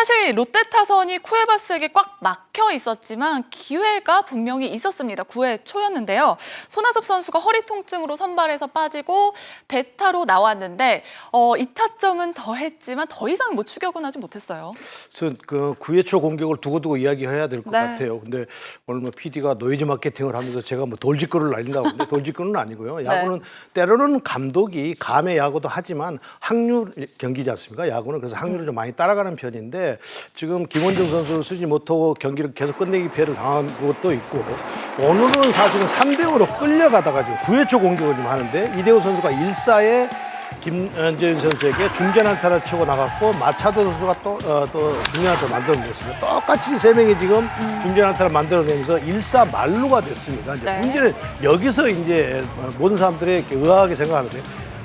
사실 롯데 타선이 쿠에바스에게 꽉 막혀 있었지만 기회가 분명히 있었습니다. 9회 초였는데요. 손아섭 선수가 허리 통증으로 선발에서 빠지고 대타로 나왔는데 이 타점은 더했지만 더 이상 뭐 추격은 하지 못했어요. 그 9회 초 공격을 두고두고 이야기해야 될 것 네. 같아요. 근데 오늘 뭐 PD가 노이즈 마케팅을 하면서 제가 뭐 돌직구를 날린다고 하는데 돌직구는 아니고요. 야구는 때로는 감독이 감의 야구도 하지만 확률 경기지 않습니까? 야구는 그래서 확률을 좀 많이 따라가는 편인데 지금 김원중 선수를 쓰지 못하고 경기를 계속 끝내기 피해를 당한 것도 있고 오늘은 사실은 3대5로 끌려가다가 지금 9회 초 공격을 좀 하는데 이대호 선수가 1사에 김재윤 선수에게 중전 안타를 치고 나갔고 마차도 선수가 또 중전 안타를 만들어냈습니다. 똑같이 세 명이 지금 중전 안타를 만들어내면서 1사 만루가 됐습니다. 이제 네. 문제는 여기서 이제 모든 사람들이 이렇게 의아하게 생각하는데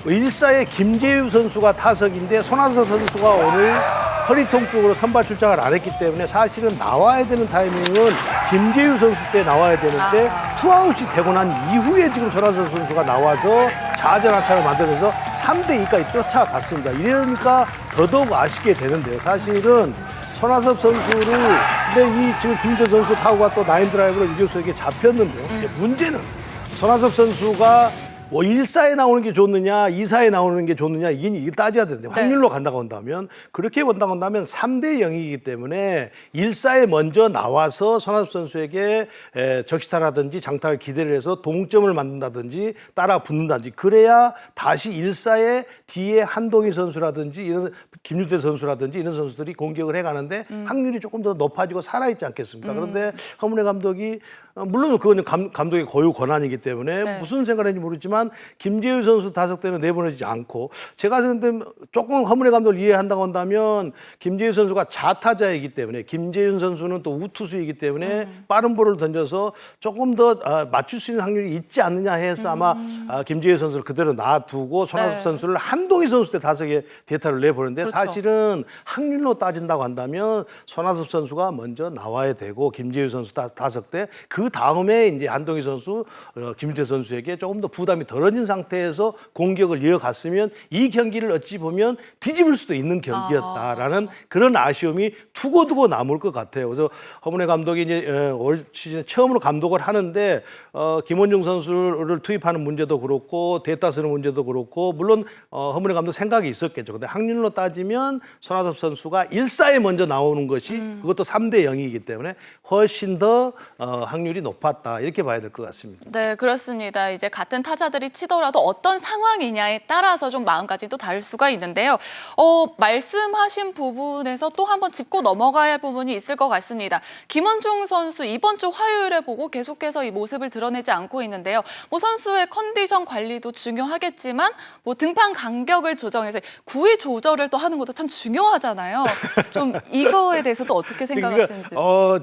1사에 김재유 선수가 타석인데 손아섭 선수가 오늘 허리 통증으로 선발 출장을 안 했기 때문에 사실은 나와야 되는 타이밍은 김재유 선수 때 나와야 되는데 투아웃이 되고 난 이후에 지금 손아섭 선수가 나와서 좌전 안타를 만들면서 3대2까지 쫓아갔습니다. 이러니까 더더욱 아쉽게 되는데요. 사실은 손아섭 선수를 근데 이 지금 김재 선수 타구가 또 라인 드라이브로 유격수에게 잡혔는데요. 이제 문제는 손아섭 선수가 뭐 1사에 나오는 게 좋느냐, 2사에 나오는 게 좋느냐, 이게 따져야 되는데 확률로 간다고 한다면 그렇게 본다고 한다면 3대0이기 때문에 1사에 먼저 나와서 손아섭 선수에게 적시타라든지 장타를 기대를 해서 동점을 만든다든지 따라 붙는다든지 그래야 다시 1사에 뒤에 한동희 선수라든지 이런 김유태 선수라든지 이런 선수들이 공격을 해가는데 확률이 조금 더 높아지고 살아있지 않겠습니까? 그런데 허문회 감독이 물론 그건 감독의 고유 권한이기 때문에 무슨 생각을 했는지 모르지만 김재유 선수 타석대는 내보내지 않고 제가 생각할 때 조금 허문회 감독을 이해한다고 한다면 김재유 선수가 좌타자이기 때문에 김재윤 선수는 또 우투수이기 때문에 빠른 볼을 던져서 조금 더 맞출 수 있는 확률이 있지 않느냐 해서 아마 김재유 선수를 그대로 놔두고 손아섭 선수를 한동희 선수 때 타석에 대타를 내보는데 그렇죠. 사실은 확률로 따진다고 한다면 손아섭 선수가 먼저 나와야 되고 김재유 선수 타석 때 그 다음에 이제 한동희 선수, 김유태 선수에게 조금 더 부담이 덜어진 상태에서 공격을 이어갔으면 이 경기를 어찌 보면 뒤집을 수도 있는 경기였다라는 그런 아쉬움이 두고두고 남을 것 같아요. 그래서 허문회 감독이 이제 올 시즌 처음으로 감독을 하는데 김원중 선수를 투입하는 문제도 그렇고 대타 쓰는 문제도 그렇고 물론 허문회 감독 생각이 있었겠죠. 근데 확률로 따지면 손아섭 선수가 1사에 먼저 나오는 것이 그것도 3대0이기 때문에 훨씬 더 확률이 높았다 이렇게 봐야 될 것 같습니다. 네, 그렇습니다. 이제 같은 타자들이 치더라도 어떤 상황이냐에 따라서 좀 마음가짐도 다를 수가 있는데요. 말씀하신 부분에서 또 한번 짚고 넘어가야 할 부분이 있을 것 같습니다. 김원중 선수 이번 주 화요일에 보고 계속해서 이 모습을 드러내지 않고 있는데요. 뭐 선수의 컨디션 관리도 중요하겠지만 뭐 등판 간격을 조정해서 구위 조절을 또 하는 것도 참 중요하잖아요. 좀 이거에 대해서도 어떻게 생각하시는지.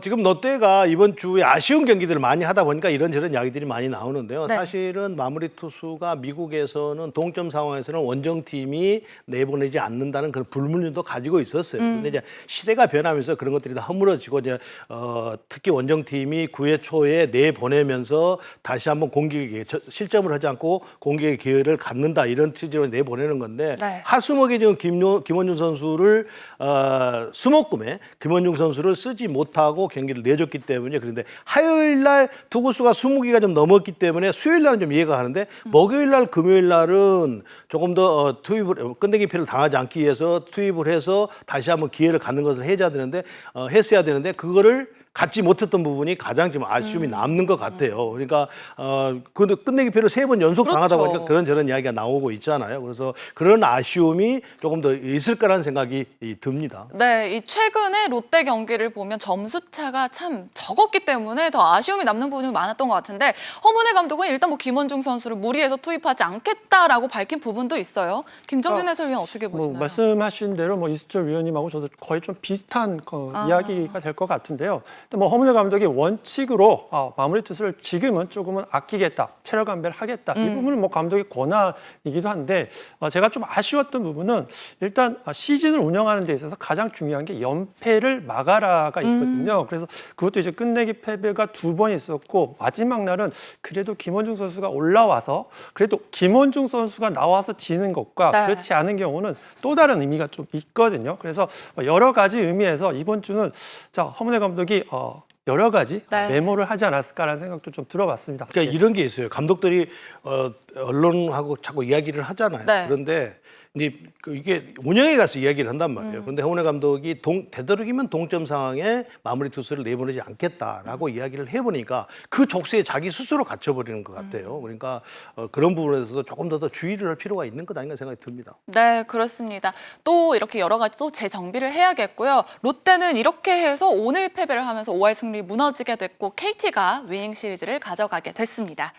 지금 롯데가 이번 주에 아쉬운 경기들을 많이 하다 보니까 이런저런 이야기들이 많이 나오는데요. 네. 사실은 마무리 투수가 미국에서는 동점 상황에서는 원정팀이 내보내지 않는다는 그런 불문율도 가지고 있었어요. 근데 이제 시대가 변하면서 그런 것들이 다 허물어지고 이제 특히 원정팀이 9회 초에 내보내면서 다시 한번 공격에 실점을 하지 않고 공격의 기회를 갖는다 이런 취지로 내보내는 건데 네. 하수목에 지금 김원중 선수를 수목금에 김원중 선수를 쓰지 못하고 경기를 내줬기 때문에 그런데 화요일 날 투구수가 20개가 좀 넘었기 때문에 수요일 날은 좀 이해가 가는데 목요일 날 금요일 날은 조금 더 투입을 끝내기 피해를 당하지 않기 위해서 투입을 해서 다시 한번 기회를 갖는 것을 했어야 되는데 그거를 갖지 못했던 부분이 가장 지금 아쉬움이 남는 것 같아요. 그러니까 근데 끝내기 피해를 3번 연속 당하다 보니까 그런저런 이야기가 나오고 있잖아요. 그래서 그런 아쉬움이 조금 더 있을 거라는 생각이 듭니다. 네, 이 최근에 롯데 경기를 보면 점수 차가 참 적었기 때문에 더 아쉬움이 남는 부분이 많았던 것 같은데 허문회 감독은 일단 뭐 김원중 선수를 무리해서 투입하지 않겠다라고 밝힌 부분도 있어요. 김정준 해설위원 어떻게 보시나요? 말씀하신 대로 이수철 위원님하고 저도 거의 좀 비슷한 이야기가 될 것 같은데요. 뭐 허문회 감독이 원칙으로 마무리 투수를 지금은 조금은 아끼겠다, 체력 안배를 하겠다. 이 부분은 뭐 감독의 권한이기도 한데 제가 좀 아쉬웠던 부분은 일단 시즌을 운영하는 데 있어서 가장 중요한 게 연패를 막아라가 있거든요. 그래서 그것도 이제 끝내기 패배가 2번 있었고 마지막 날은 그래도 김원중 선수가 올라와서 그래도 김원중 선수가 나와서 지는 것과 네. 그렇지 않은 경우는 또 다른 의미가 좀 있거든요. 그래서 여러 가지 의미에서 이번 주는 자 허문회 감독이 여러 가지 네. 메모를 하지 않았을까라는 생각도 좀 들어봤습니다. 그러니까 이런 게 있어요. 감독들이 언론하고 자꾸 이야기를 하잖아요. 네. 그런데 이제 이게 운영에 가서 이야기를 한단 말이에요. 그런데 허문회 감독이 되도록이면 동점 상황에 마무리 투수를 내보내지 않겠다라고 이야기를 해보니까 그 족쇄에 자기 스스로 갇혀버리는 것 같아요. 그러니까 그런 부분에서도 조금 더 주의를 할 필요가 있는 것 아닌가 생각이 듭니다. 네, 그렇습니다. 또 이렇게 여러 가지 또 재정비를 해야겠고요. 롯데는 이렇게 해서 오늘 패배를 하면서 5할 승리 무너지게 됐고 KT가 위닝 시리즈를 가져가게 됐습니다.